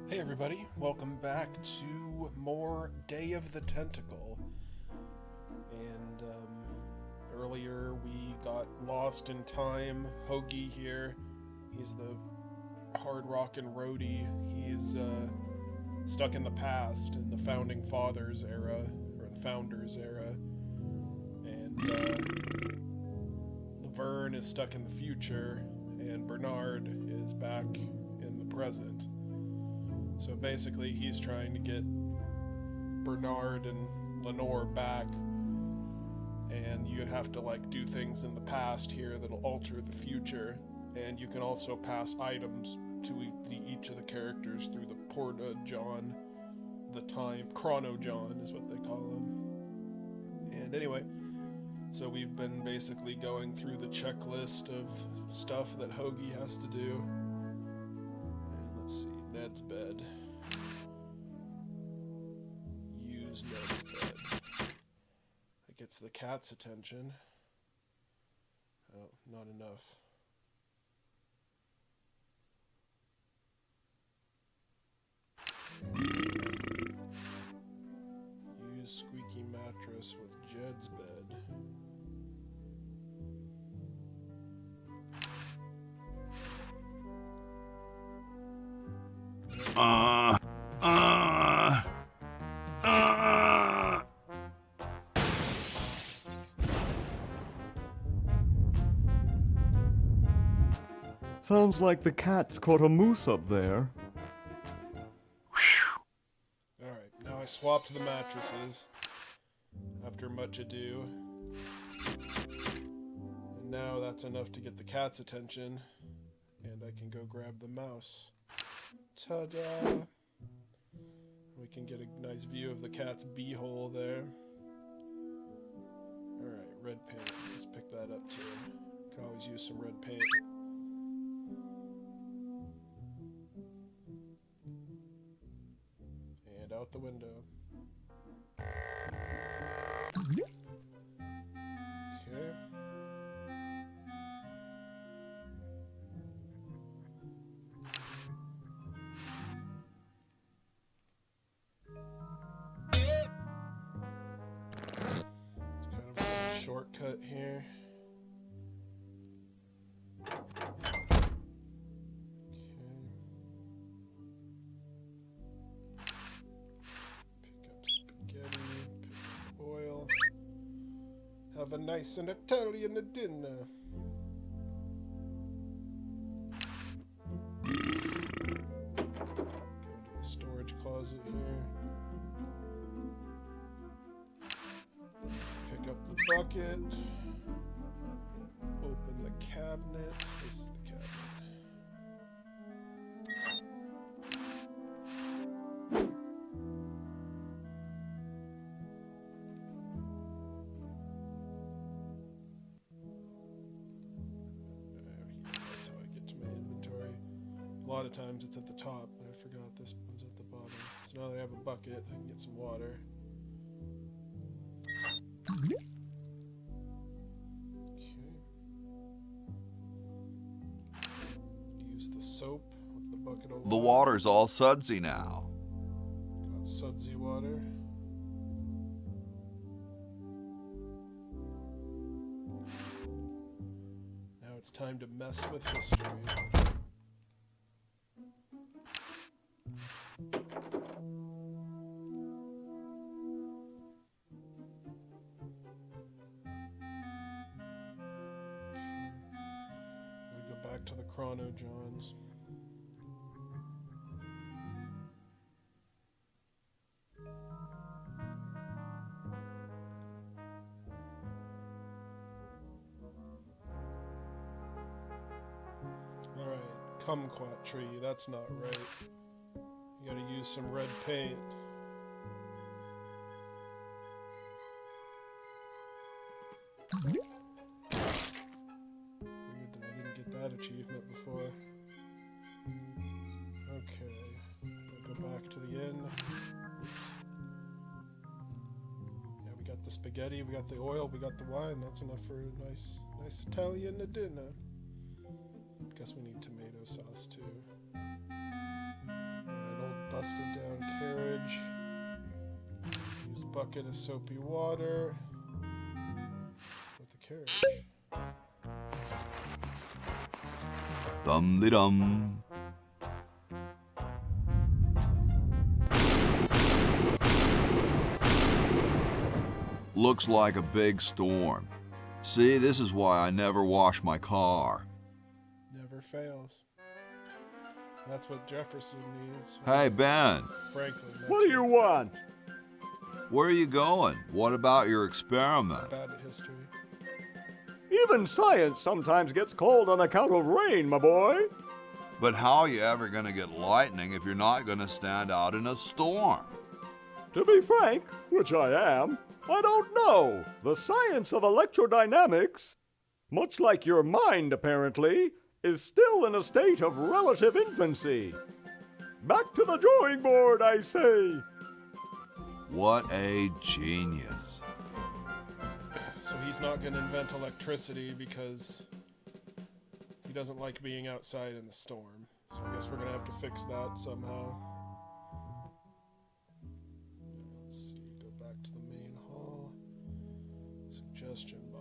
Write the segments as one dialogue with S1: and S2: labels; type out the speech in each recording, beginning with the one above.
S1: Hey everybody, welcome back to more Day of the Tentacle. And earlier we got lost in time. Hoagie here, he's the hard rockin' roadie. He's stuck in the past, in the Founding Fathers era, or the Founders era. And Laverne is stuck in the future, and Bernard is back in the present. So basically, he's trying to get Bernard and Lenore back, and you have to do things in the past here that'll alter the future, and you can also pass items to each of the characters through the Porta-John, the time Chron-o-John is what they call him. And anyway, so we've been basically going through the checklist of stuff that Hoagie has to do. And let's see. Ned's bed. Use Ned's bed. That gets the cat's attention. Oh, not enough. Use squeaky mattress with Jed's bed.
S2: Sounds like the cat's caught a moose up there.
S1: Alright, now I swapped the mattresses after much ado. And now that's enough to get the cat's attention. And I can go grab the mouse. Ta-da! We can get a nice view of the cat's beehole there. Alright, red paint. Let's pick that up too. Can always use some red paint. And out the window. Okay. Shortcut here. Okay. Pick up spaghetti, pick up oil. Have a nice and Italian dinner. Go into the storage closet here. Pick up the bucket. Open the cabinet. This is the cabinet. That's how I get to my inventory. A lot of times it's at the top, but I forgot this one's at the bottom. So now that I have a bucket, I can get some water. Okay. Use the soap with the bucket of water.
S3: The water's all sudsy now.
S1: Got sudsy water. Now it's time to mess with history. Back to the Chron-o-Johns. Alright, kumquat tree, that's not right. You gotta use some red paint. That achievement before. Okay, we'll go back to the inn. Yeah, we got the spaghetti, we got the oil, we got the wine. That's enough for a nice Italian dinner. Guess we need tomato sauce too. An old busted down carriage. Use bucket of soapy water with the carriage.
S3: Dum-de-dum. Looks like a big storm. See, this is why I never wash my car.
S1: Never fails. That's what Jefferson needs.
S3: Hey, Ben,
S1: Franklin.
S2: What do you want?
S3: where are you going? What about your experiment?
S1: Bad at history.
S2: Even science sometimes gets cold on account of rain, my boy.
S3: But how are you ever going to get lightning if you're not going to stand out in a storm?
S2: To be frank, which I am, I don't know. The science of electrodynamics, much like your mind apparently, is still in a state of relative infancy. Back to the drawing board, I say.
S3: What a genius.
S1: So he's not going to invent electricity because he doesn't like being outside in the storm. So I guess we're going to have to fix that somehow. Let's see, go back to the main hall. Suggestion box.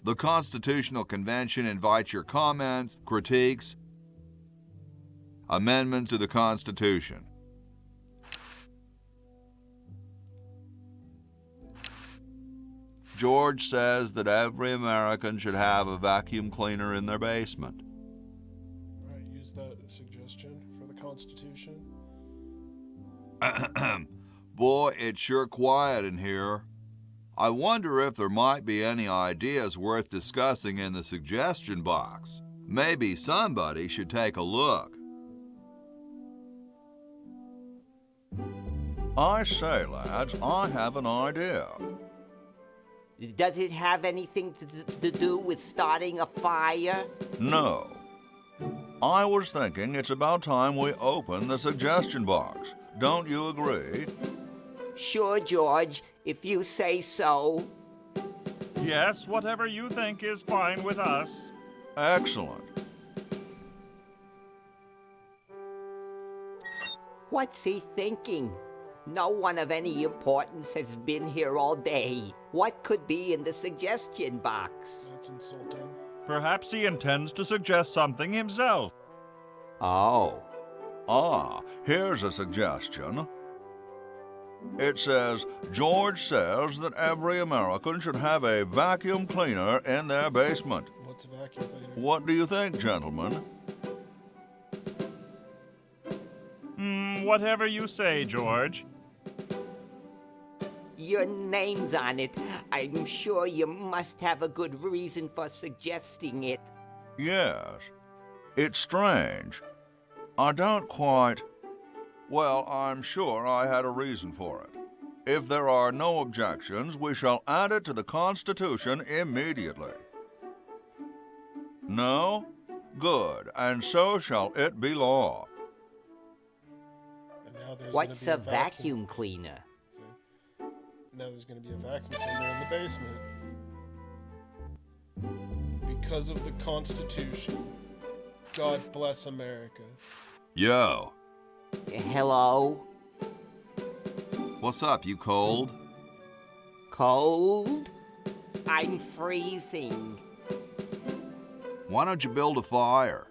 S3: The Constitutional Convention invites your comments, critiques, amendments to the Constitution. George says that every American should have a vacuum cleaner in their basement.
S1: Alright, use that suggestion for the Constitution.
S3: Boy, it's sure quiet in here. I wonder if there might be any ideas worth discussing in the suggestion box. Maybe somebody should take a look. I say, lads, I have an idea.
S4: Does it have anything to do with starting a fire?
S3: No. I was thinking it's about time we open the suggestion box. Don't you agree?
S4: Sure, George, if you say so.
S5: Yes, whatever you think is fine with us.
S3: Excellent.
S4: What's he thinking? No one of any importance has been here all day. What could be in the suggestion box?
S1: That's insulting.
S5: Perhaps he intends to suggest something himself.
S4: Oh.
S3: Ah, here's a suggestion. It says, George says that every American should have a vacuum cleaner in their basement.
S1: What's a vacuum cleaner?
S3: What do you think, gentlemen?
S5: Whatever you say, George.
S4: Your name's on it. I'm sure you must have a good reason for suggesting it.
S3: Yes. It's strange. I don't quite... Well, I'm sure I had a reason for it. If there are no objections, we shall add it to the Constitution immediately. No? Good, and so shall it be law.
S1: And now there's
S4: What's
S1: gonna
S4: a
S1: be
S4: vacuum cleaner?
S1: See? Now there's going to be a vacuum cleaner in the basement. Because of the Constitution. God bless America.
S3: Yo,
S4: Hello?
S3: what's up, you cold?
S4: Cold? I'm freezing.
S3: Why don't you build a fire?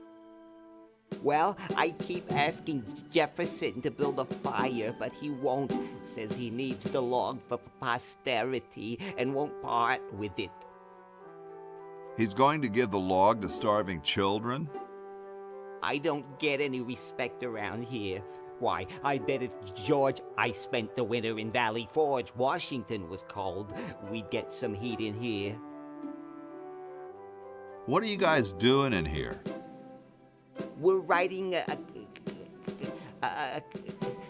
S4: Well, I keep asking Jefferson to build a fire, but he won't. Says he needs the log for posterity and won't part with it.
S3: He's going to give the log to starving children?
S4: I don't get any respect around here. Why, I bet if George I spent the winter in Valley Forge, Washington was cold, we'd get some heat in here.
S3: What are you guys doing in here?
S4: We're writing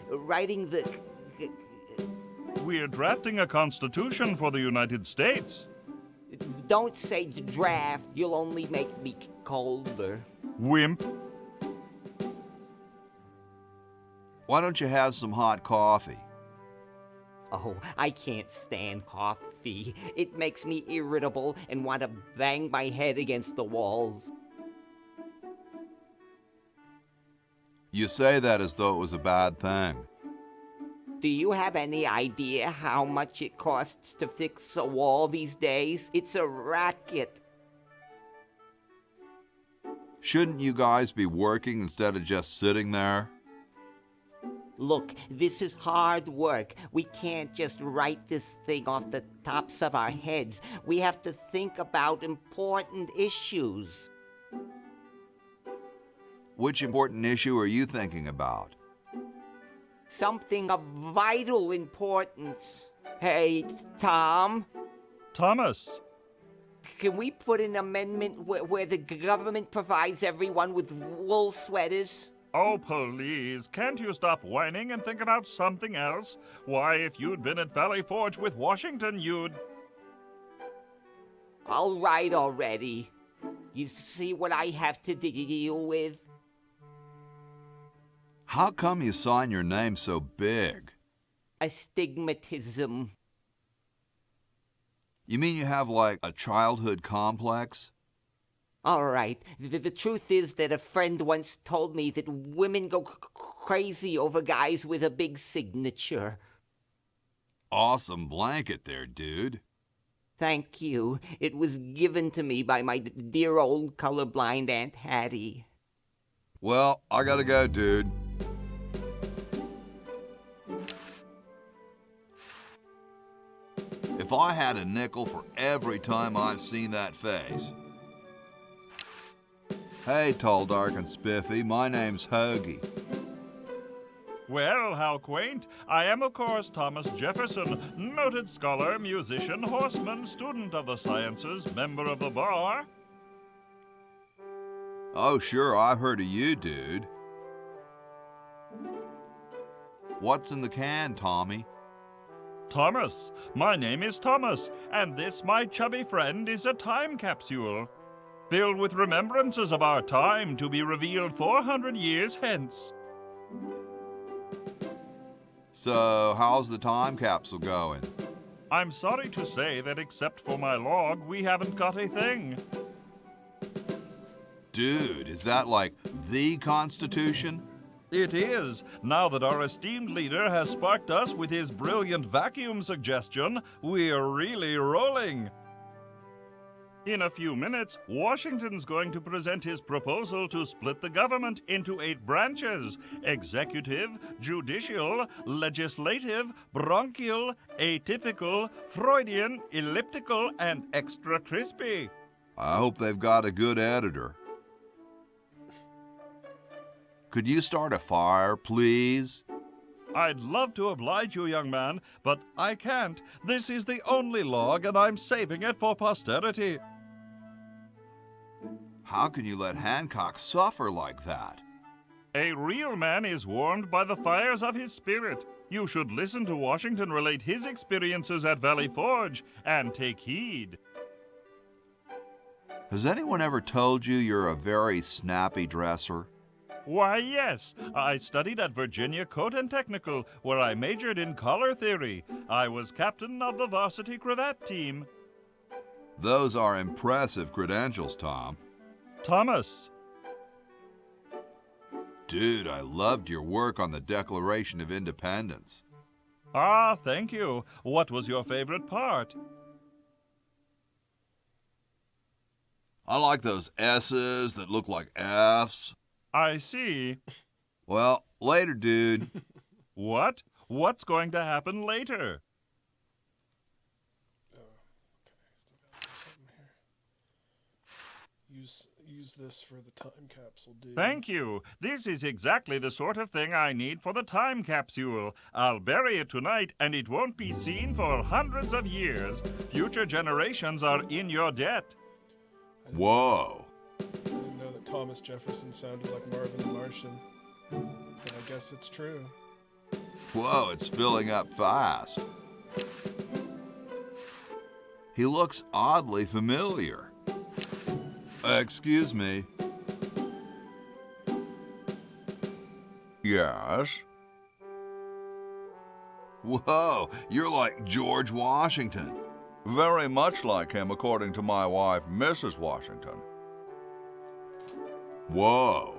S4: writing the...
S5: We're drafting a constitution for the United States.
S4: Don't say draft, you'll only make me colder.
S5: Wimp.
S3: Why don't you have some hot coffee?
S4: Oh, I can't stand coffee. It makes me irritable and want to bang my head against the walls.
S3: You say that as though it was a bad thing.
S4: Do you have any idea how much it costs to fix a wall these days? It's a racket.
S3: Shouldn't you guys be working instead of just sitting there?
S4: Look, this is hard work. We can't just write this thing off the tops of our heads. We have to think about important issues.
S3: Which important issue are you thinking about?
S4: Something of vital importance. Hey, Tom,
S5: Thomas,
S4: can we put an amendment where the government provides everyone with wool sweaters?
S5: oh please, can't you stop whining and think about something else? Why, if you'd been at Valley Forge with Washington, you'd...
S4: All right already. You see what I have to deal with?
S3: How come you sign your name so big?
S4: Astigmatism.
S3: You mean you have like a childhood complex?
S4: All right. The truth is that a friend once told me that women go crazy over guys with a big signature.
S3: Awesome blanket there, dude.
S4: Thank you. It was given to me by my dear old colorblind Aunt Hattie.
S3: Well, I gotta go, dude. If I had a nickel for every time I've seen that face. Hey, tall, dark, and spiffy, my name's Hoagie.
S5: Well, how quaint. I am, of course, Thomas Jefferson, noted scholar, musician, horseman, student of the sciences, member of the bar.
S3: Oh, sure, I've heard of you, dude. What's in the can, Tommy?
S5: Thomas. My name is Thomas, and this, my chubby friend, is a time capsule, filled with remembrances of our time to be revealed 400 years hence.
S3: So, how's the time capsule going?
S5: I'm sorry to say that except for my log, we haven't got a thing.
S3: Dude, is that like the Constitution?
S5: It is, now that our esteemed leader has sparked us with his brilliant vacuum suggestion, we're really rolling. In a few minutes, Washington's going to present his proposal to split the government into 8 branches: executive, judicial, legislative, bronchial, atypical, Freudian, elliptical, and extra crispy.
S3: I hope they've got a good editor. Could you start a fire, please?
S5: I'd love to oblige you, young man, but I can't. This is the only log, and I'm saving it for posterity.
S3: How can you let Hancock suffer like that?
S5: A real man is warmed by the fires of his spirit. You should listen to Washington relate his experiences at Valley Forge and take heed.
S3: Has anyone ever told you you're a very snappy dresser?
S5: Why, yes. I studied at Virginia Cotton Technical, where I majored in color theory. I was captain of the varsity cravat team.
S3: Those are impressive credentials, Tom.
S5: Thomas.
S3: Dude, I loved your work on the Declaration of Independence.
S5: Ah, thank you. What was your favorite part?
S3: I like those S's that look like F's.
S5: I see.
S3: Well, later, dude.
S5: What? What's going to happen later?
S1: Use this for the time capsule, dude.
S5: Thank you. This is exactly the sort of thing I need for the time capsule. I'll bury it tonight, and it won't be seen for hundreds of years. Future generations are in your debt.
S3: Whoa.
S1: I didn't know that Thomas Jefferson sounded like Marvin the Martian. But I guess it's true.
S3: Whoa, it's filling up fast. He looks oddly familiar. Excuse me. Yes? Whoa, you're like George Washington. Very much like him, according to my wife, Mrs. Washington. Whoa.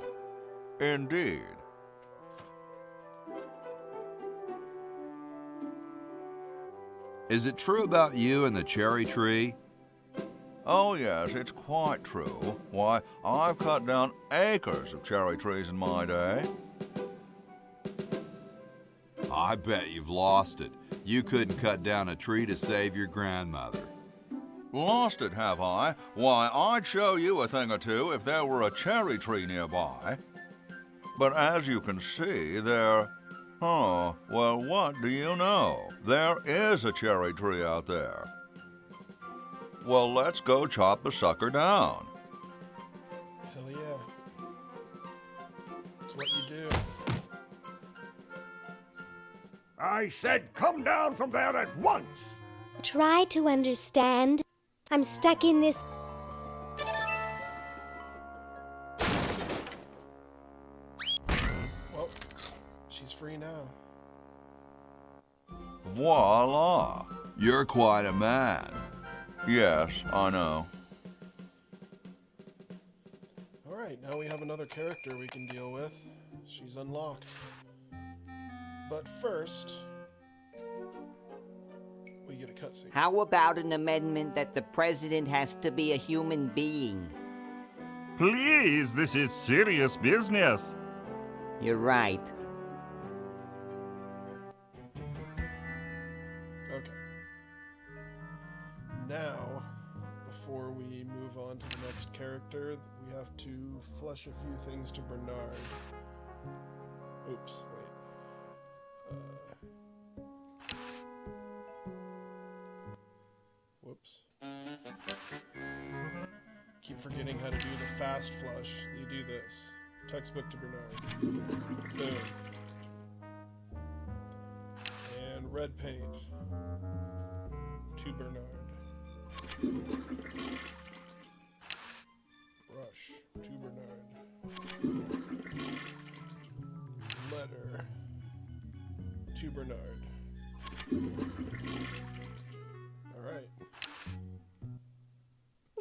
S3: Indeed. Is it true about you and the cherry tree? Oh, yes, it's quite true. Why, I've cut down acres of cherry trees in my day.
S6: I bet you've lost it. You couldn't cut down a tree to save your grandmother.
S3: Lost it, have I? Why, I'd show you a thing or two if there were a cherry tree nearby. But as you can see, Oh, well, what do you know? There is a cherry tree out there. Well, let's go chop the sucker down.
S1: Hell yeah. That's what you do.
S2: I said come down from there at once!
S7: Try to understand. I'm stuck in this.
S1: Well, she's free now.
S3: Voila!
S6: You're quite a man.
S3: Yes, I know.
S1: Alright, now we have another character we can deal with. She's unlocked. But first, we get a cutscene.
S4: How about an amendment that the president has to be a human being?
S5: Please, this is serious business.
S4: You're right.
S1: Okay. Now, before we move on to the next character, we have to flesh a few things to Bernard. Oops, wait. Whoops. Keep forgetting how to do the fast flush. You do this. Textbook to Bernard. Boom. And red paint to Bernard. Brush to Bernard. Letter to Bernard. Alright.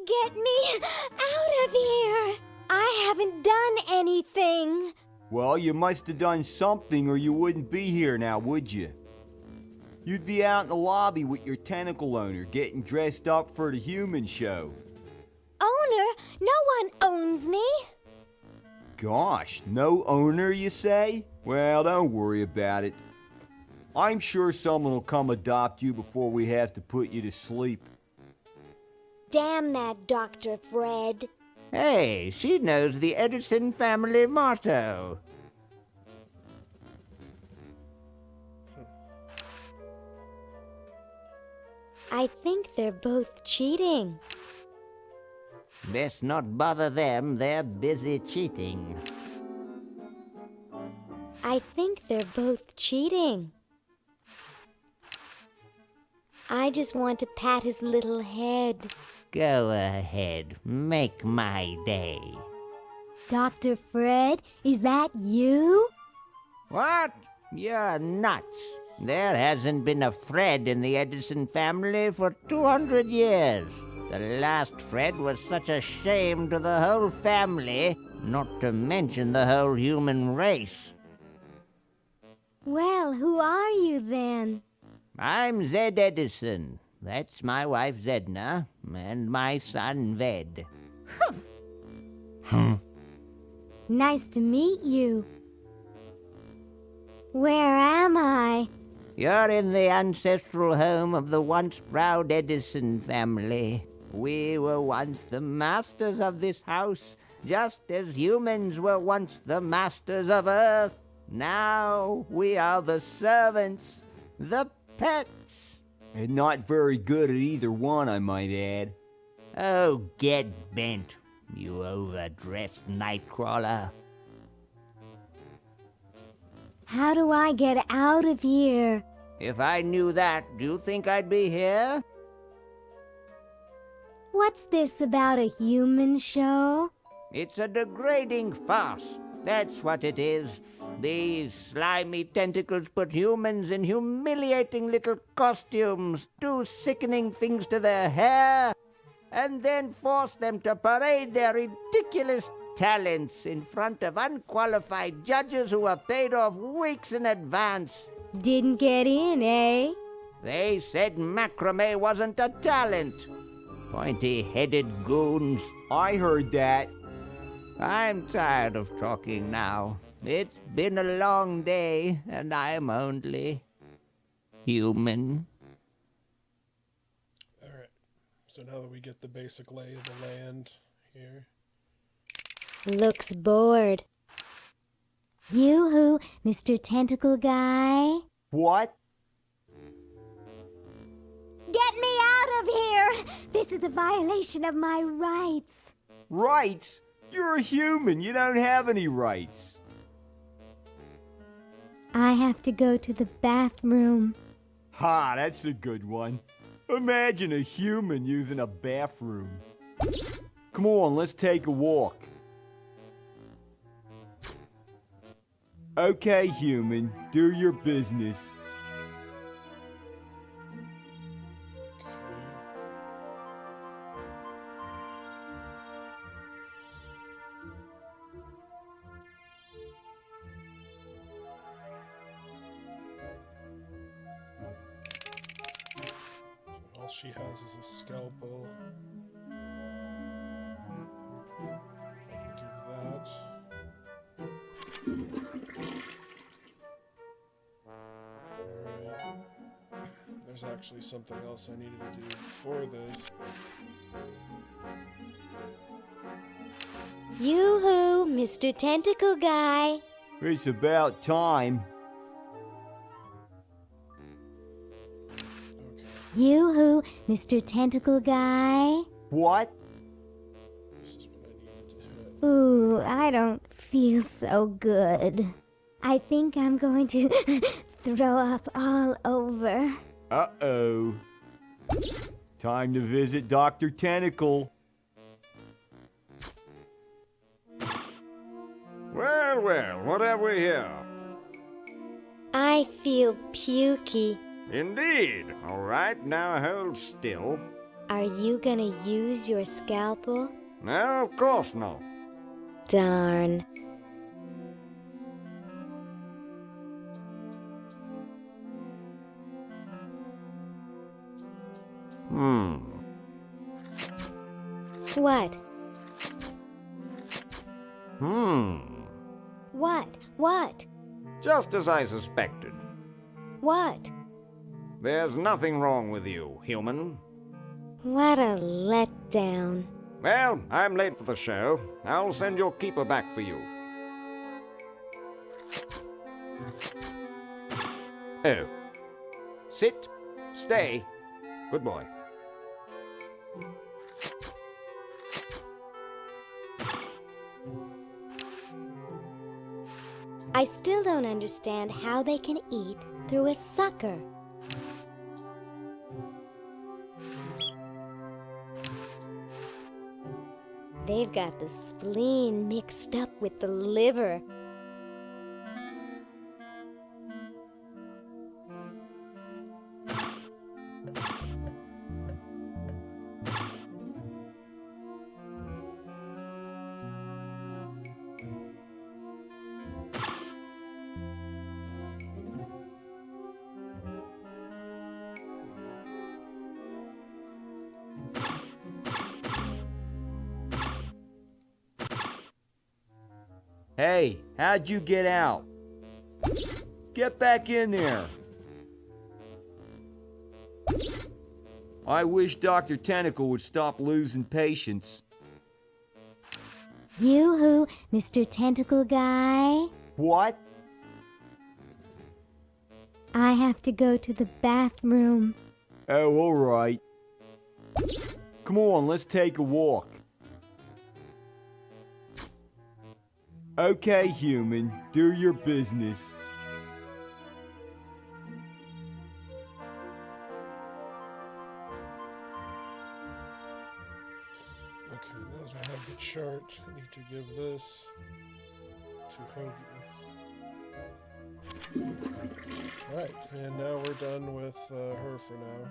S7: Get me out of here! I haven't done anything.
S8: Well, you must have done something or you wouldn't be here now, would you? You'd be out in the lobby with your tentacle owner getting dressed up for the human show.
S7: Owner? No one owns me.
S8: Gosh, no owner, you say? Well, don't worry about it. I'm sure someone will come adopt you before we have to put you to sleep.
S7: Damn that Dr. Fred.
S4: Hey, she knows the Edison family motto.
S7: I think they're both cheating.
S4: Best not bother them, they're busy cheating.
S7: I think they're both cheating. I just want to pat his little head.
S4: Go ahead, make my day.
S7: Dr. Fred, is that you?
S4: What? You're nuts. There hasn't been a Fred in the Edison family for 200 years. The last Fred was such a shame to the whole family, not to mention the whole human race.
S7: Well, who are you then?
S4: I'm Zed Edison. That's my wife Zedna, and my son Ved.
S7: Nice to meet you. Where am I?
S4: You're in the ancestral home of the once proud Edison family. We were once the masters of this house, just as humans were once the masters of Earth. Now we are the servants, the pets.
S8: And not very good at either one, I might add.
S4: Oh, get bent, you overdressed nightcrawler.
S7: How do I get out of here?
S4: If I knew that, do you think I'd be here?
S7: What's this about a human show?
S4: It's a degrading farce. That's what it is. These slimy tentacles put humans in humiliating little costumes, do sickening things to their hair, and then force them to parade their ridiculous talents in front of unqualified judges who are paid off weeks in advance.
S7: Didn't get in, eh?
S4: They said macrame wasn't a talent. Pointy-headed goons.
S8: I heard that.
S4: I'm tired of talking now. It's been a long day, and I'm only human.
S1: Alright, so now that we get the basic lay of the land here.
S7: Looks bored. Yoo-hoo, Mr. Tentacle Guy.
S8: What?
S7: Get me out of here! This is a violation of my rights.
S8: Rights? You're a human. You don't have any rights.
S7: I have to go to the bathroom.
S8: Ha, that's a good one. Imagine a human using a bathroom. Come on, let's take a walk. Okay, human, do your business.
S1: All she has is a scalpel. Give that. Alright. There's actually something else I needed to do before this.
S7: Yoo-hoo, Mr. Tentacle Guy.
S8: It's about time.
S1: Okay.
S7: Yoo-hoo, Mr. Tentacle Guy.
S8: What?
S1: This is what I needed to hit.
S7: Ooh, I don't feel so good. I think I'm going to throw up all over.
S8: Uh-oh. Time to visit Dr. Tentacle.
S2: Well, well, what have we here?
S7: I feel pukey.
S2: Indeed. All right, now hold still.
S7: Are you gonna use your scalpel?
S2: No, of course not.
S7: Darn. What? What? What?
S2: Just as I suspected.
S7: What?
S2: There's nothing wrong with you, human.
S7: What a letdown.
S2: Well, I'm late for the show. I'll send your keeper back for you. Oh. Sit. Stay. Good boy.
S7: I still don't understand how they can eat through a sucker. They've got the spleen mixed up with the liver.
S8: Hey, how'd you get out? Get back in there. I wish Dr. Tentacle would stop losing patience.
S7: Yoo-hoo, Mr. Tentacle Guy.
S8: What?
S7: I have to go to the bathroom.
S8: Oh, all right. Come on, let's take a walk. Okay, human, do your business.
S1: Okay, now that I have the chart, I need to give this to Hoagie. Alright, and now we're done with her for now.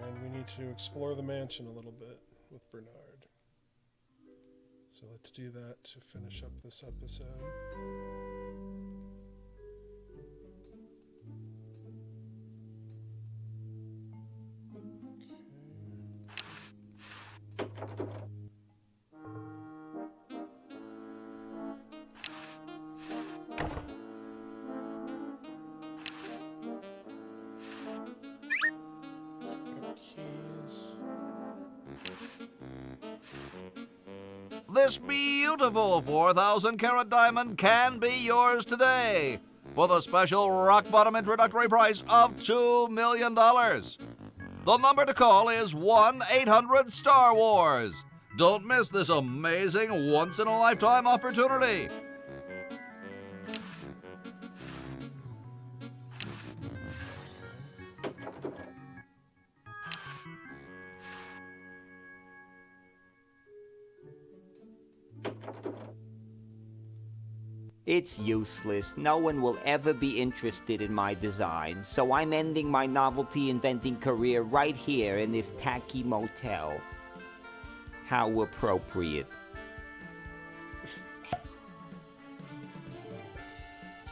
S1: And we need to explore the mansion a little bit with Bernard. So let's do that to finish up this episode.
S3: This beautiful 4,000-carat diamond can be yours today for the special rock-bottom introductory price of $2 million. The number to call is 1-800-STAR-WARS. Don't miss this amazing once-in-a-lifetime opportunity.
S4: It's useless. No one will ever be interested in my design, so I'm ending my novelty inventing career right here in this tacky motel. How appropriate.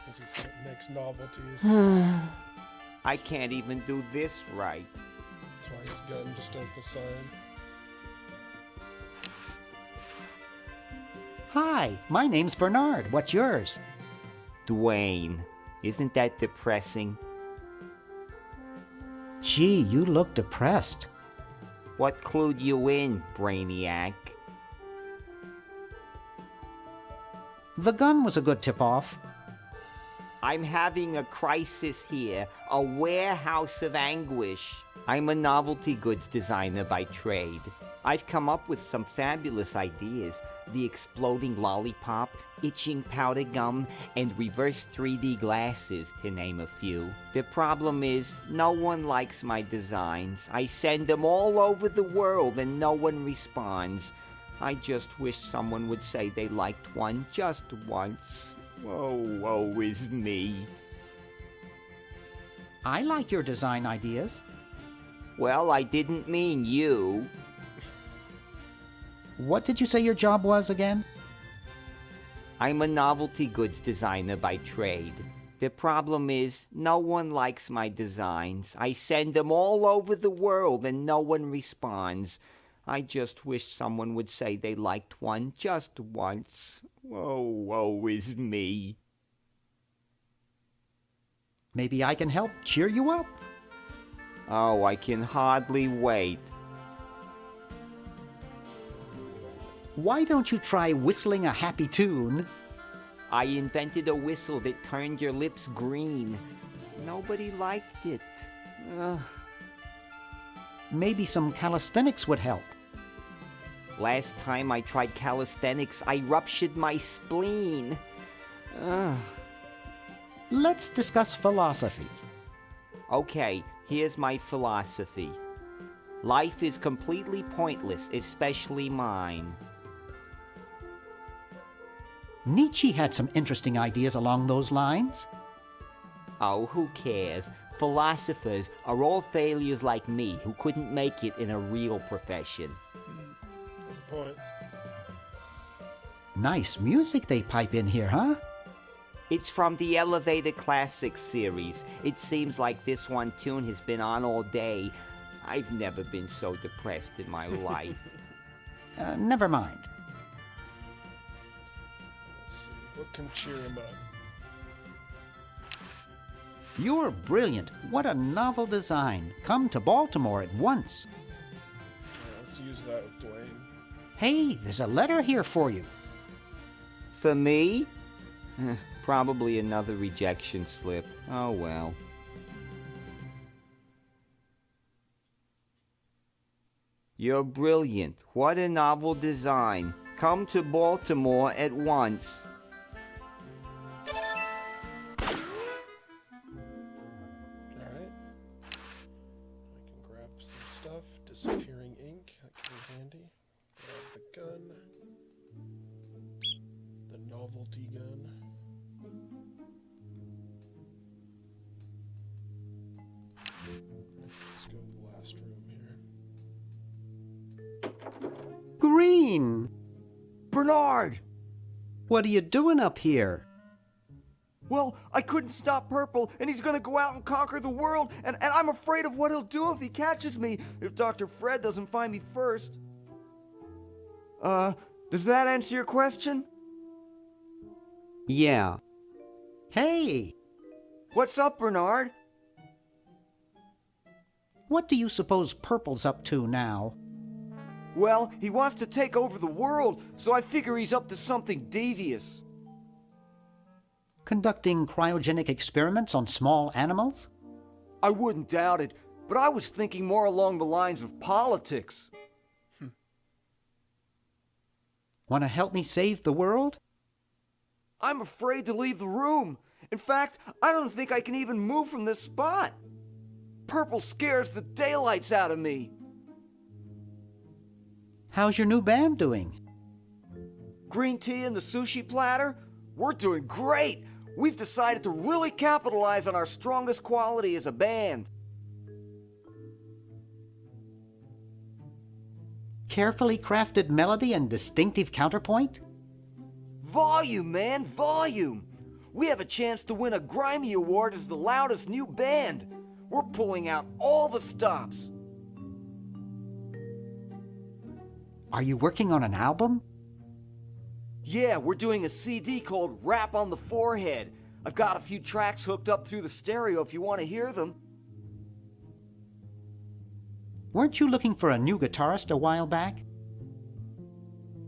S1: Because he makes novelties.
S4: I can't even do this right.
S1: That's why his gun just does the sign.
S9: Hi, my name's Bernard. What's yours?
S4: Dwayne. Isn't that depressing?
S9: Gee, you look depressed.
S4: What clued you in, Brainiac?
S9: The gun was a good tip-off.
S4: I'm having a crisis here, a warehouse of anguish. I'm a novelty goods designer by trade. I've come up with some fabulous ideas. The exploding lollipop, itching powder gum, and reverse 3D glasses, to name a few. The problem is, no one likes my designs. I send them all over the world and no one responds. I just wish someone would say they liked one just once. Oh, woe is me.
S9: I like your design ideas.
S4: Well, I didn't mean you.
S9: What did you say your job was again?
S4: I'm a novelty goods designer by trade. The problem is, no one likes my designs. I send them all over the world and no one responds. I just wish someone would say they liked one just once. Oh, woe is me.
S9: Maybe I can help cheer you up.
S4: Oh, I can hardly wait.
S9: Why don't you try whistling a happy tune?
S4: I invented a whistle that turned your lips green. Nobody liked it. Ugh.
S9: Maybe some calisthenics would help.
S4: Last time I tried calisthenics, I ruptured my spleen. Ugh.
S9: Let's discuss philosophy.
S4: Okay, here's my philosophy. Life is completely pointless, especially mine.
S9: Nietzsche had some interesting ideas along those lines.
S4: Oh, who cares? Philosophers are all failures like me who couldn't make it in a real profession.
S1: That's the point.
S9: Nice music they pipe in here, huh?
S4: It's from the Elevator Classics series. It seems like this one tune has been on all day. I've never been so depressed in my life.
S9: Never mind.
S1: Let's see. What can cheer him up?
S9: You're brilliant. What a novel design. Come to Baltimore at once.
S1: Yeah, let's use that with Dwayne.
S9: Hey, there's a letter here for you.
S4: For me? Probably another rejection slip. Oh well. You're brilliant. What a novel design. Come to Baltimore at once.
S1: Alright. I can grab some stuff. Disappearing ink. That can be handy. Grab the gun. The novelty gun. Let's go to the last room here.
S9: Green.
S8: Bernard!
S9: What are you doing up here?
S8: Well, I couldn't stop Purple, and he's gonna go out and conquer the world, and I'm afraid of what he'll do if he catches me, if Dr. Fred doesn't find me first. Does that answer your question?
S9: Yeah. Hey,
S8: What's up, Bernard?
S9: what do you suppose Purple's up to now?
S8: Well, he wants to take over the world, so I figure he's up to something devious.
S9: Conducting cryogenic experiments on small animals?
S8: I wouldn't doubt it, but I was thinking more along the lines of politics.
S9: Want to help me save the world?
S8: I'm afraid to leave the room. In fact, I don't think I can even move from this spot. Purple scares the daylights out of me.
S9: How's your new band doing?
S8: Green tea and the sushi platter? We're doing great. We've decided to really capitalize on our strongest quality as a band.
S9: Carefully crafted melody and distinctive counterpoint?
S8: Volume, man, volume. We have a chance to win a Grimy Award as the loudest new band. We're pulling out all the stops.
S9: Are you working on an album?
S8: Yeah, we're doing a CD called Rap on the Forehead. I've got a few tracks hooked up through the stereo if you want to hear them.
S9: Weren't you looking for a new guitarist a while back?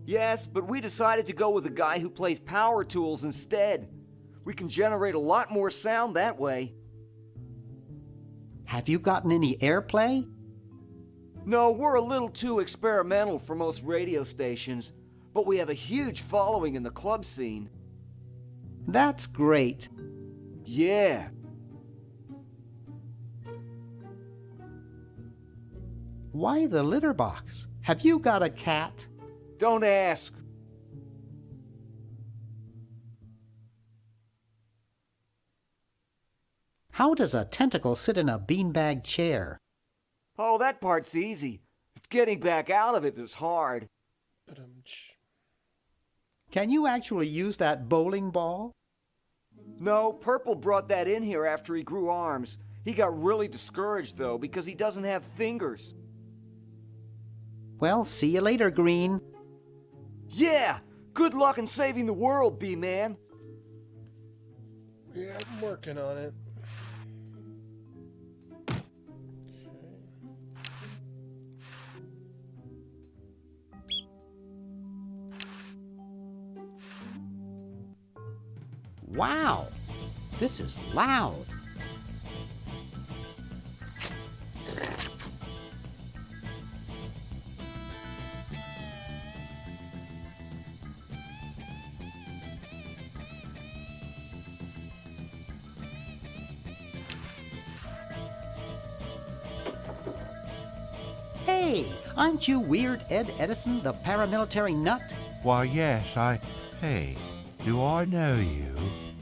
S8: Yes, but we decided to go with a guy who plays power tools instead. We can generate a lot more sound that way.
S9: Have you gotten any airplay?
S8: No, we're a little too experimental for most radio stations, but we have a huge following in the club scene.
S9: That's great.
S8: Yeah.
S9: Why the litter box? Have you got a cat?
S8: Don't ask.
S9: How does a tentacle sit in a beanbag chair?
S8: Oh, that part's easy. It's getting back out of it that's hard.
S9: Can you actually use that bowling ball?
S8: No, Purple brought that in here after he grew arms. He got really discouraged, though, because he doesn't have fingers.
S9: Well, see you later, Green.
S8: Yeah! Good luck in saving the world, B-Man.
S1: Yeah, I'm working on it.
S9: Wow, this is loud. Hey, aren't you Weird Ed Edison, the paramilitary nut?
S3: Why, yes, Hey, do I know you?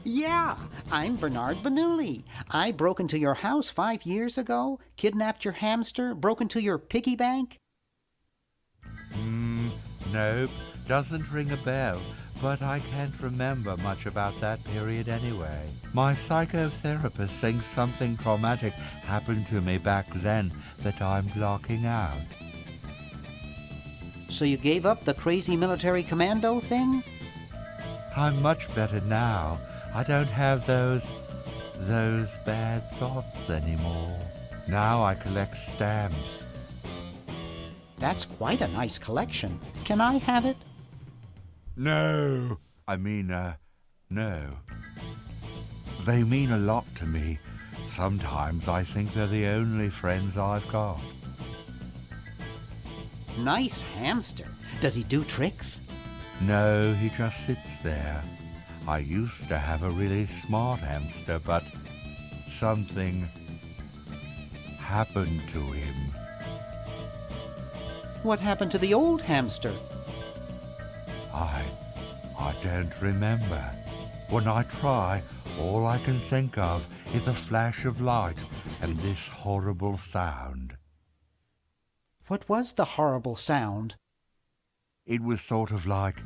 S9: Yeah, I'm Bernard Bernoulli. I broke into your house 5 years ago, kidnapped your hamster, broke into your piggy bank.
S3: Nope, doesn't ring a bell, but I can't remember much about that period anyway. My psychotherapist thinks something traumatic happened to me back then that I'm blocking out.
S9: So you gave up the crazy military commando thing?
S3: I'm much better now. I don't have those bad thoughts anymore. Now I collect stamps.
S9: That's quite a nice collection. Can I have it?
S3: No. No. They mean a lot to me. Sometimes I think they're the only friends I've got.
S9: Nice hamster. Does he do tricks?
S3: No, he just sits there. I used to have a really smart hamster, but something happened to him.
S9: What happened to the old hamster?
S3: I don't remember. When I try, all I can think of is a flash of light and this horrible sound.
S9: What was the horrible sound?
S10: It was sort of like,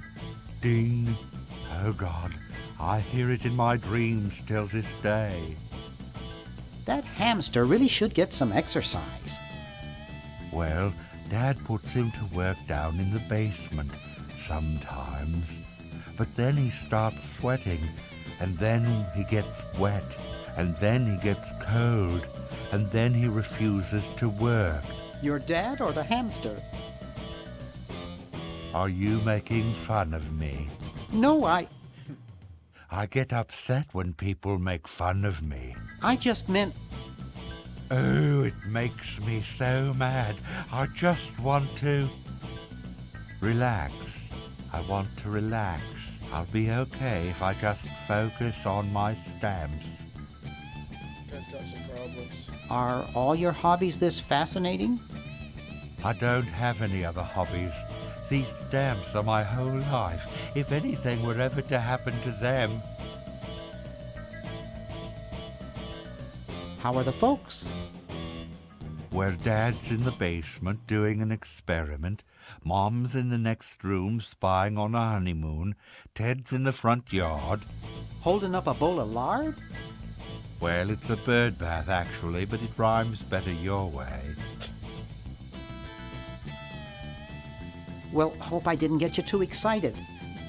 S10: ding. Oh God, I hear it in my dreams till this day.
S9: That hamster really should get some exercise.
S10: Well, Dad puts him to work down in the basement sometimes. But then he starts sweating, and then he gets wet, and then he gets cold, and then he refuses to work.
S9: Your dad or the hamster?
S10: Are you making fun of me?
S9: No, I
S10: get upset when people make fun of me.
S9: I just meant...
S10: Oh, it makes me so mad. I just want to... relax. I want to relax. I'll be okay if I just focus on my stamps.
S1: You guys got some problems.
S9: Are all your hobbies this fascinating?
S10: I don't have any other hobbies. These stamps are my whole life. If anything were ever to happen to them...
S9: How are the folks?
S10: Well, Dad's in the basement doing an experiment. Mom's in the next room spying on a honeymoon. Ted's in the front yard.
S9: Holding up a bowl of lard?
S10: Well, it's a bird bath, actually, but it rhymes better your way.
S9: Well, hope I didn't get you too excited.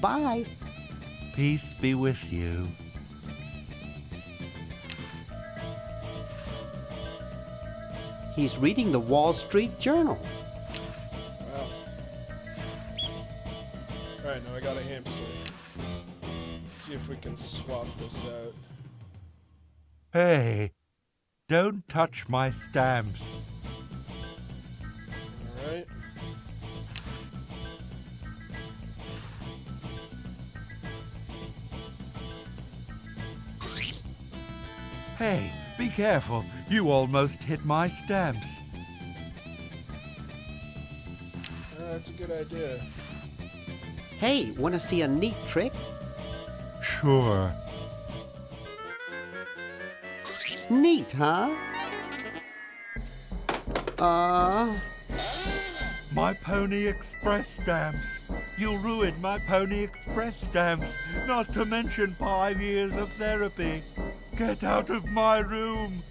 S9: Bye.
S10: Peace be with you.
S9: He's reading the Wall Street Journal.
S1: Wow. Alright, now I got a hamster. Let's see if we can swap this out.
S10: Hey, don't touch my stamps.
S1: Alright.
S10: Hey, be careful. You almost hit my stamps.
S1: That's a good idea.
S9: Hey, want to see a neat trick?
S10: Sure.
S9: Neat, huh?
S10: My Pony Express stamps. You ruined my Pony Express stamps, not to mention 5 years of therapy. Get out of my room.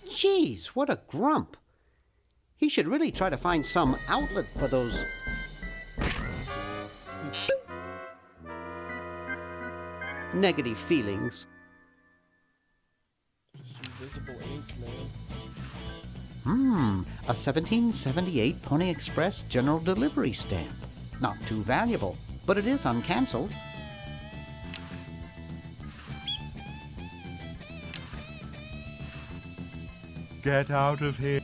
S9: Jeez, what a grump. He should really try to find some outlet for those... negative feelings.
S1: Just invisible ink, man.
S9: A 1778 Pony Express General Delivery stamp. Not too valuable, but it is uncancelled.
S10: Get out of here.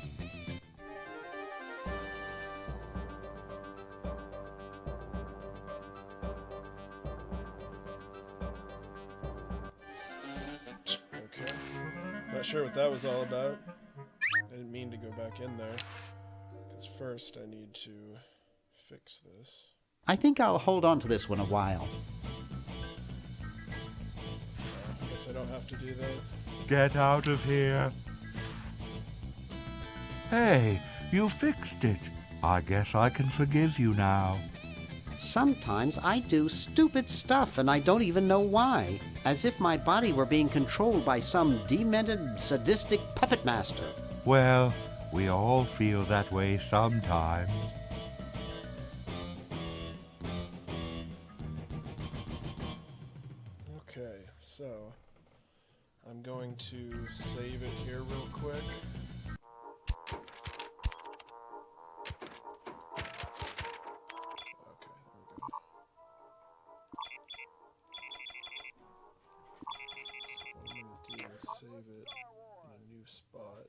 S1: Okay. Not sure what that was all about. I didn't mean to go back in there. Because first I need to fix this.
S9: I think I'll hold on to this one a while.
S1: I guess I don't have to do that.
S10: Get out of here. Hey, you fixed it. I guess I can forgive you now.
S9: Sometimes I do stupid stuff and I don't even know why. As if my body were being controlled by some demented, sadistic puppet master.
S10: Well, we all feel that way sometimes.
S1: Okay, so I'm going to save it here real quick. Save it in a new spot.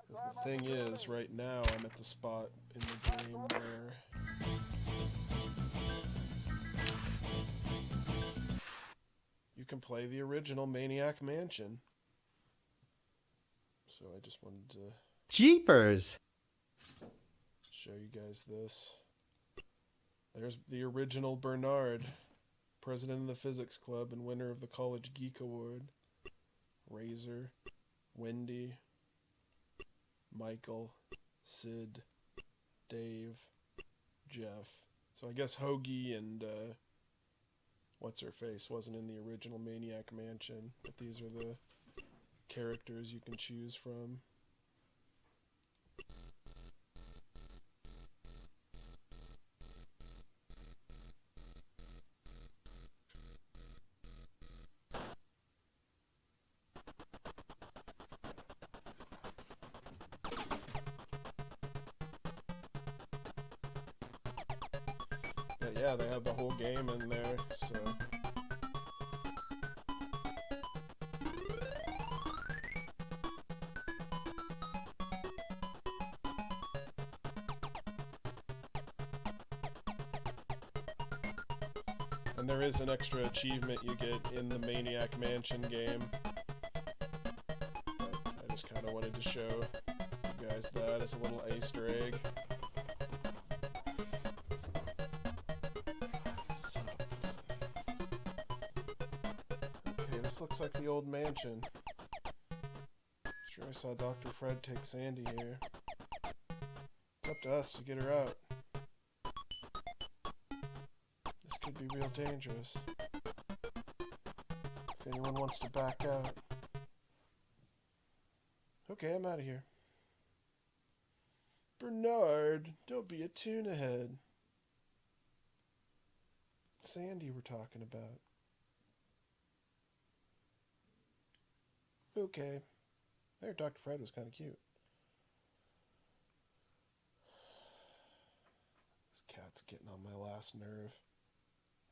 S1: Because the thing is, right now I'm at the spot in the game where you can play the original Maniac Mansion. So I just wanted to
S9: Jeepers!
S1: show you guys this. There's the original Bernard. President of the Physics Club and winner of the College Geek Award. Razor, Wendy, Michael, Sid, Dave, Jeff. So I guess Hoagie and what's-her-face wasn't in the original Maniac Mansion, but these are the characters you can choose from. But yeah, they have the whole game in there, so... And there is an extra achievement you get in the Maniac Mansion game. But I just kind of wanted to show you guys that as a little Easter egg. Son of a... Okay, this looks like the old mansion. Sure, I saw Dr. Fred take Sandy here. It's up to us to get her out. Could be real dangerous. If anyone wants to back out. Okay, I'm out of here. Bernard, don't be a tuna head. Sandy we're talking about. Okay. There, Dr. Fred was kind of cute. This cat's getting on my last nerve.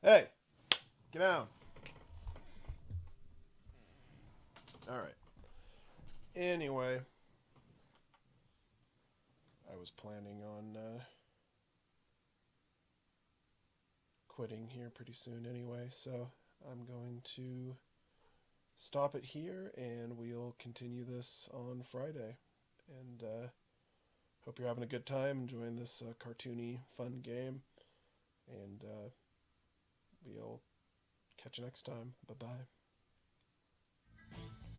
S1: Hey! Get down! Alright. Anyway. I was planning on quitting here pretty soon anyway, so I'm going to stop it here and we'll continue this on Friday. And hope you're having a good time enjoying this cartoony, fun game. And we'll catch you next time. Bye-bye.